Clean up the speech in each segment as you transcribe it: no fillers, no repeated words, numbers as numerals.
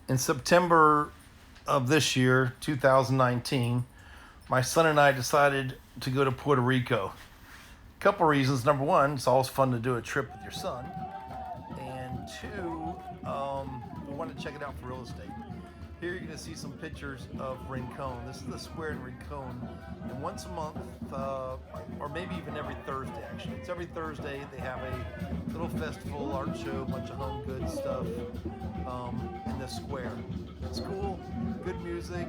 In September of this year, 2019, my son and I decided to go to Puerto Rico. Couple reasons. Number one, it's always fun to do a trip with your son. And two, we wanted to check it out for real estate. Here you're going to see some pictures of Rincon. This is the square in Rincon. And once a month, or maybe even every Thursday actually, it's every Thursday they have a little festival, art show, a bunch of home goods stuff in the square. It's cool, good music.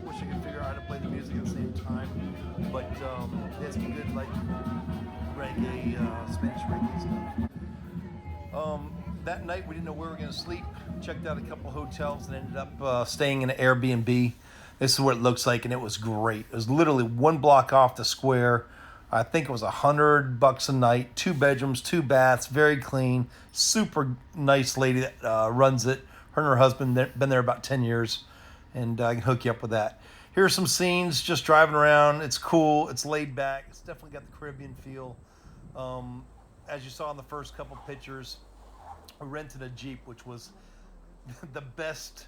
Wish I could figure out how to play the music at the same time. But it's good like reggae, Spanish reggae stuff. That night we didn't know where we were going to sleep. Checked out a couple hotels and ended up staying in an Airbnb. This is what it looks like, and it was great. It was literally one block off the square. I think it was $100 a night. 2 bedrooms, 2 baths, very clean. Super nice lady that runs it. Her and her husband been there about 10 years, and I can hook you up with that. Here are some scenes just driving around. It's cool. It's laid back. It's definitely got the Caribbean feel. As you saw in the first couple pictures, we rented a Jeep, which was the best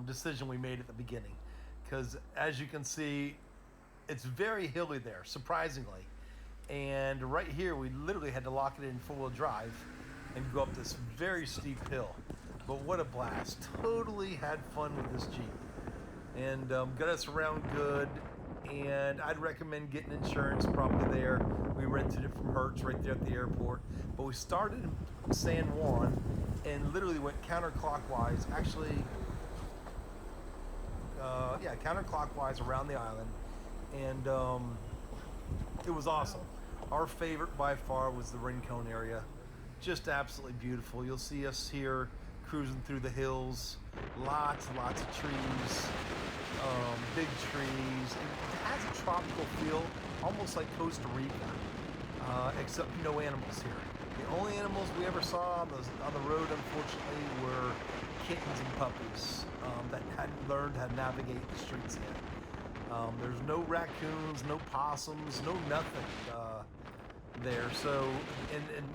decision we made at the beginning. Because as you can see, it's very hilly there, surprisingly. And right here, we literally had to lock it in 4-wheel drive and go up this very steep hill. But what a blast. Totally had fun with this Jeep. And got us around good. And I'd recommend getting insurance probably there. We rented it from Hertz right there at the airport. But we started in San Juan and literally went counterclockwise. Actually, counterclockwise around the island. And it was awesome. Our favorite by far was the Rincon area. Just absolutely beautiful. You'll see us here cruising through the hills. Lots and lots of trees. Big trees. It has a tropical feel, almost like Costa Rica, except no animals here. The only animals we ever saw on the road, unfortunately, were kittens and puppies that hadn't learned how to navigate the streets yet. There's no raccoons, no possums, no nothing there. So, and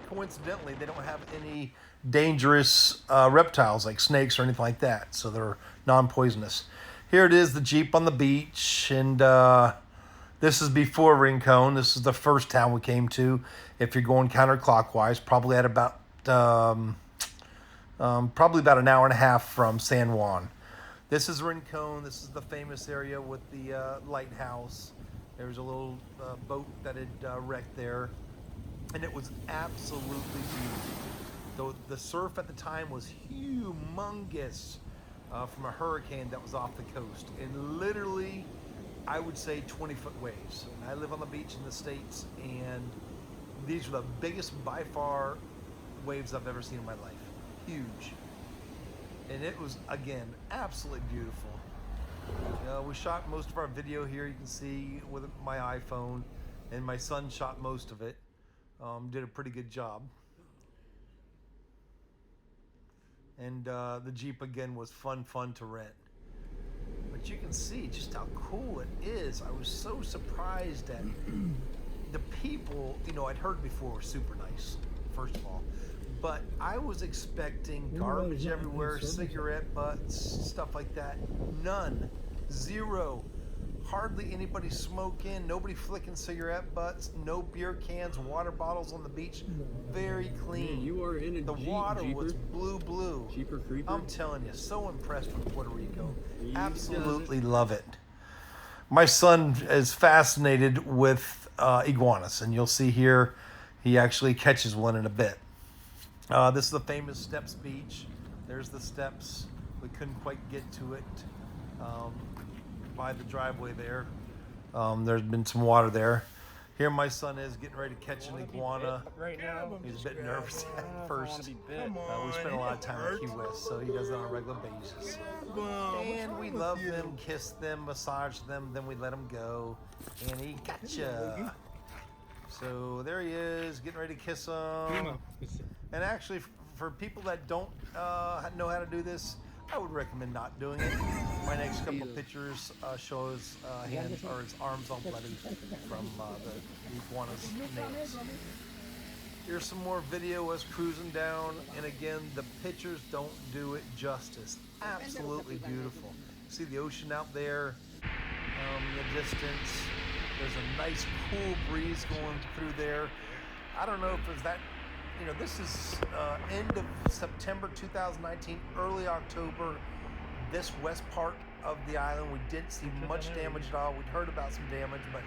coincidentally, they don't have any dangerous reptiles like snakes or anything like that. So they're non-poisonous. Here it is, the Jeep on the beach, and this is before Rincon. This is the first town we came to. If you're going counterclockwise, probably at about an hour and a half from San Juan. This is Rincon. This is the famous area with the lighthouse. There's a little boat that had wrecked there, and it was absolutely beautiful. Though the surf at the time was humongous. From a hurricane that was off the coast, and literally I would say 20-foot waves. I live on the beach in the States, and these were the biggest by far waves I've ever seen in my life. Huge. And it was, again, absolutely beautiful. We shot most of our video here, you can see, with my iPhone, and my son shot most of it. Did a pretty good job. And the Jeep, again, was fun to rent. But you can see just how cool it is. I was so surprised at the people, I'd heard before were super nice, first of all. But I was expecting garbage everywhere, cigarette butts, stuff like that. None. Zero. Hardly anybody smoking, nobody flicking cigarette butts, no beer cans, water bottles on the beach. Very clean. Man, you are in a the Jeep, water Jeeper. was blue. Jeeper creeper. I'm telling you, so impressed with Puerto Rico. Absolutely love it. My son is fascinated with iguanas, and you'll see here he actually catches one in a bit. This is the famous Steps Beach. There's the steps. We couldn't quite get to it. By the driveway there. There's been some water there. Here my son is getting ready to catch an iguana. Right now, He's a bit nervous at first. We spend a lot of time in Key West, so he does it on a regular basis. And we love them, kiss them, massage them, then we let them go. And he gotcha. So there he is, getting ready to kiss him. And actually, for people that don't know how to do this, I would recommend not doing it. My next couple of pictures show his hands or his arms all bloody from the iguana's nails. Here's some more video us cruising down, and again, the pictures don't do it justice. Absolutely beautiful. See the ocean out there in the distance. There's a nice cool breeze going through there. I don't know if it's that, this is end of September 2019, early October. This west part of the island, we didn't see much damage at all. We'd heard about some damage, but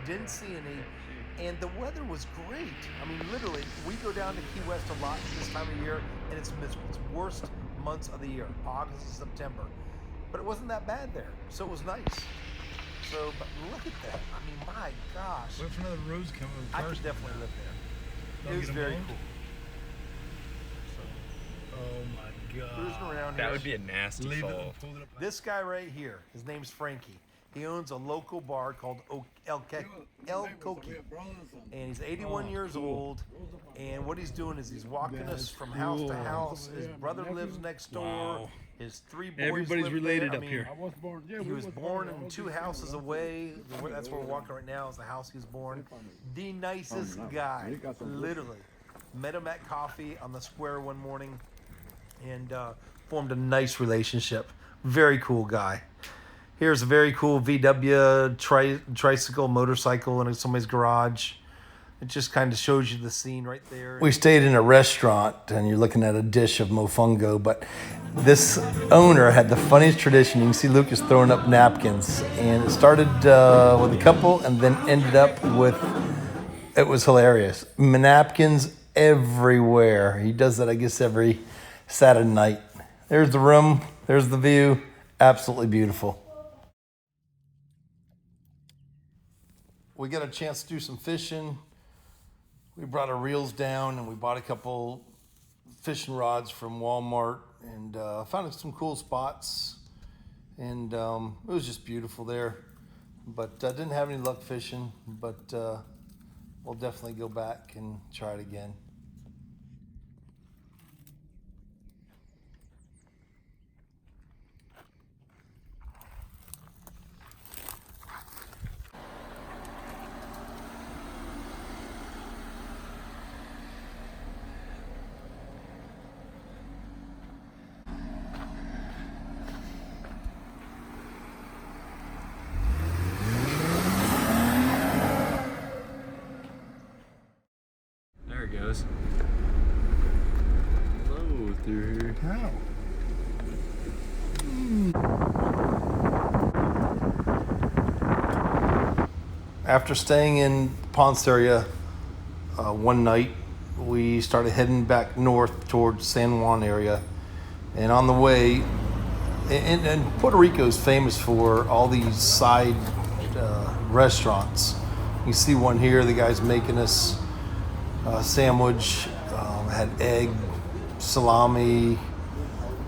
didn't see any. And the weather was great. I mean, literally, we go down to Key West a lot this time of year, and it's miserable. It's worst months of the year, August and September. But it wasn't that bad there, so it was nice. So, but look at that. I mean, my gosh. What if another road's coming? I could definitely live there. It was very cool. Oh my God. Cruising around That here. would be a nasty fall. This guy right here, his name's Frankie. He owns a local bar called El Coqui, and he's 81 years old. And what he's doing is he's walking us from house to house. His brother lives next door. Wow. His 3 boys Everybody's live related there. up here. He was born in 2 houses away. That's where we're walking right now, is the house he was born. The nicest guy, literally. Met him at coffee on the square one morning and formed a nice relationship. Very cool guy. Here's a very cool VW tricycle motorcycle in somebody's garage. It just kind of shows you the scene right there. We stayed in a restaurant, and you're looking at a dish of mofongo, but this owner had the funniest tradition. You can see Lucas throwing up napkins, and it started with a couple and then ended up with, it was hilarious, napkins everywhere. He does that, I guess, every Saturday night. There's the room, there's the view, absolutely beautiful. We got a chance to do some fishing. We brought our reels down, and we bought a couple fishing rods from Walmart, and found some cool spots. And it was just beautiful there. But I didn't have any luck fishing, but we'll definitely go back and try it again. There it goes. Hello through here. How? After staying in Ponce area one night, we started heading back north towards San Juan area. And on the way, and Puerto Rico is famous for all these side restaurants. You see one here, the guy's making us a sandwich, had egg, salami,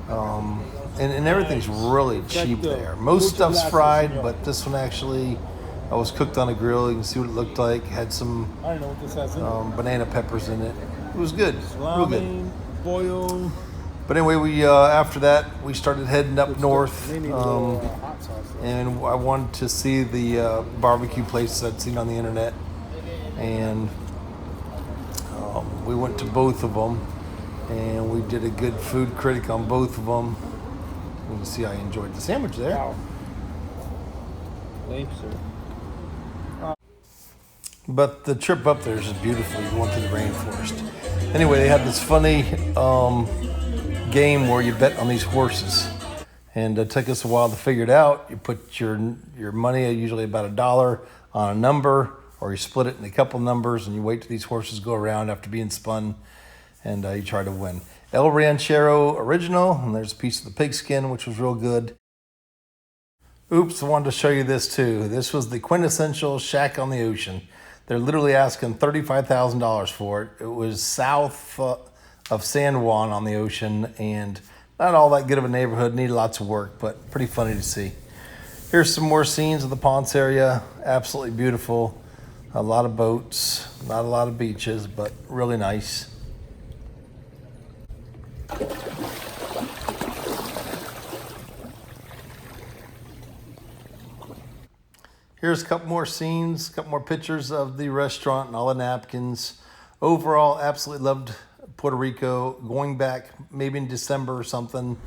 and everything's really cheap there. Most stuff's fried, but this one actually was cooked on a grill. You can see what it looked like. Had some banana peppers in it. It was good, real good. Boiled. But anyway, we after that we started heading up north, and I wanted to see the barbecue place I'd seen on the internet, and we went to both of them, and we did a good food critic on both of them. You can see I enjoyed the sandwich there. Wow. Thanks, sir. But the trip up there is just beautiful. You went through the rainforest. Anyway, they had this funny game where you bet on these horses, and it took us a while to figure it out. You put your money, usually about $1, on a number, or you split it in a couple numbers, and you wait till these horses go around after being spun, and you try to win. El Ranchero Original, and there's a piece of the pigskin, which was real good. Oops, I wanted to show you this too. This was the quintessential shack on the ocean. They're literally asking $35,000 for it. It was south of San Juan on the ocean, and not all that good of a neighborhood, needed lots of work, but pretty funny to see. Here's some more scenes of the Ponce area. Absolutely beautiful. A lot of boats, not a lot of beaches, but really nice. Here's a couple more scenes, a couple more pictures of the restaurant and all the napkins. overall, absolutely loved Puerto Rico. Going back maybe in December or something,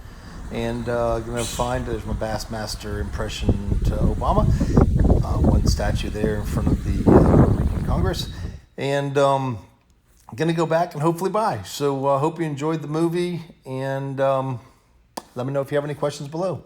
and gonna find there's my Bassmaster impression to Obama. One statue there in front of the Puerto Rican Congress, and gonna go back and hopefully buy. So hope you enjoyed the movie, and let me know if you have any questions below.